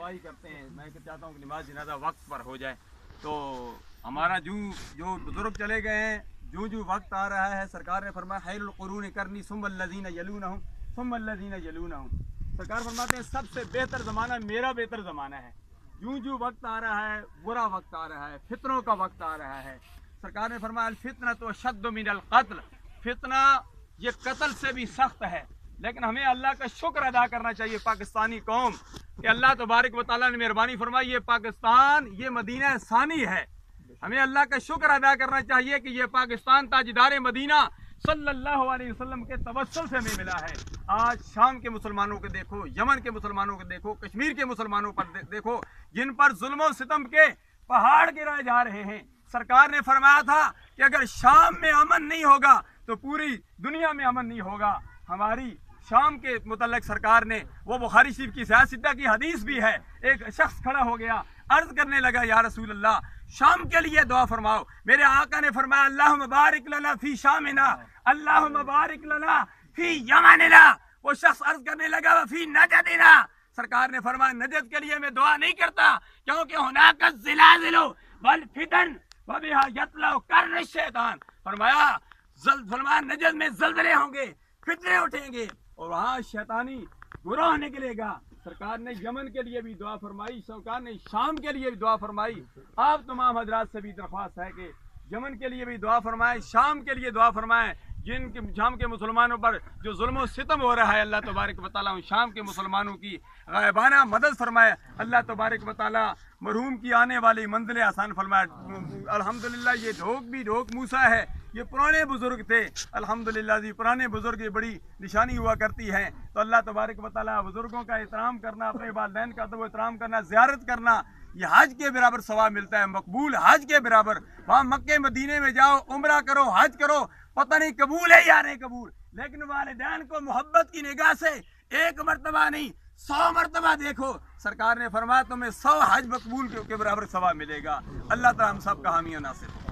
دعائی کرتے ہیں. میں چاہتا ہوں کہ نماز جنازہ وقت پر ہو جائے. تو ہمارا جو بزرگ چلے گئے ہیں, جو وقت آ رہا ہے, سرکار نے فرمایا خیر القرون قرنی ثم الذین یلونہم ثم الذین یلونہم. سرکار فرماتے ہیں سب سے بہتر زمانہ میرا بہتر زمانہ ہے. جو وقت آ رہا ہے, برا وقت آ رہا ہے, فتنوں کا وقت آ رہا ہے. سرکار نے فرمایا الفتنۃ اشد من القتل, فتنہ یہ قتل سے بھی سخت ہے. لیکن ہمیں اللہ کا شکر ادا کرنا چاہیے پاکستانی قوم کہ اللہ تبارک و تعالیٰ نے مہربانی فرمائی, یہ پاکستان یہ مدینہ ثانی ہے. ہمیں اللہ کا شکر ادا کرنا چاہیے کہ یہ پاکستان تاجدار مدینہ صلی اللہ علیہ وسلم کے توسل سے ہمیں ملا ہے. آج شام کے مسلمانوں کو دیکھو, یمن کے مسلمانوں کو دیکھو, کشمیر کے مسلمانوں پر دیکھو, جن پر ظلم و ستم کے پہاڑ گرائے جا رہے ہیں. سرکار نے فرمایا تھا کہ اگر شام میں امن نہیں ہوگا تو پوری دنیا میں امن نہیں ہوگا. ہماری شام کے متعلق سرکار نے وہ بخاری شریف کی صحیح سدہ کی حدیث بھی ہے. ایک شخص کھڑا ہو گیا, عرض کرنے لگا یا رسول اللہ شام کے لیے دعا فرماؤ. میرے آقا نے فرمایا اللہم بارک لنا فی شامنا, اللہم بارک لنا فی یمننا. وہ شخص عرض کرنے لگا فی نجدنا. سرکار نے فرمایا نجد کے لیے میں دعا نہیں کرتا, کیونکہ ہناک الزلازل والفتن وبہا یطلع قرن الشیطان. فرمایا نجد میں زلزلے ہوں گے, فتنے اٹھیں گے اور وہاں شیطانی گروہ نکلے گا. سرکار نے یمن کے لیے بھی دعا فرمائی, سرکار نے شام کے لیے بھی دعا فرمائی. آپ تمام حضرات سے بھی درخواست ہے کہ یمن کے لیے بھی دعا فرمائیں, شام کے لیے دعا فرمائیں. جن کے شام کے مسلمانوں پر جو ظلم و ستم ہو رہا ہے, اللہ تبارک و تعالیٰ شام کے مسلمانوں کی غائبانہ مدد فرمائے. اللہ تبارک و تعالیٰ مرحوم کی آنے والی منزل آسان فرمائے. الحمدللہ یہ ڈھوک موسیٰ ہے, یہ پرانے بزرگ تھے. الحمدللہ جی پرانے بزرگ یہ بڑی نشانی ہوا کرتی ہیں. تو اللہ تبارک و تعالیٰ بزرگوں کا احترام کرنا, اپنے والدین کا ادب و احترام کرنا, زیارت کرنا, یہ حج کے برابر ثواب ملتا ہے, مقبول حج کے برابر. وہاں مکے مدینے میں جاؤ, عمرہ کرو, حج کرو, پتہ نہیں قبول ہے یا نہیں قبول, لیکن والدین کو محبت کی نگاہ سے ایک مرتبہ نہیں 100 مرتبہ دیکھو. سرکار نے فرمایا تمہیں 100 حج مقبول کے برابر ثواب ملے گا. اللہ تعالیٰ ہم سب کا حامی و ناصر.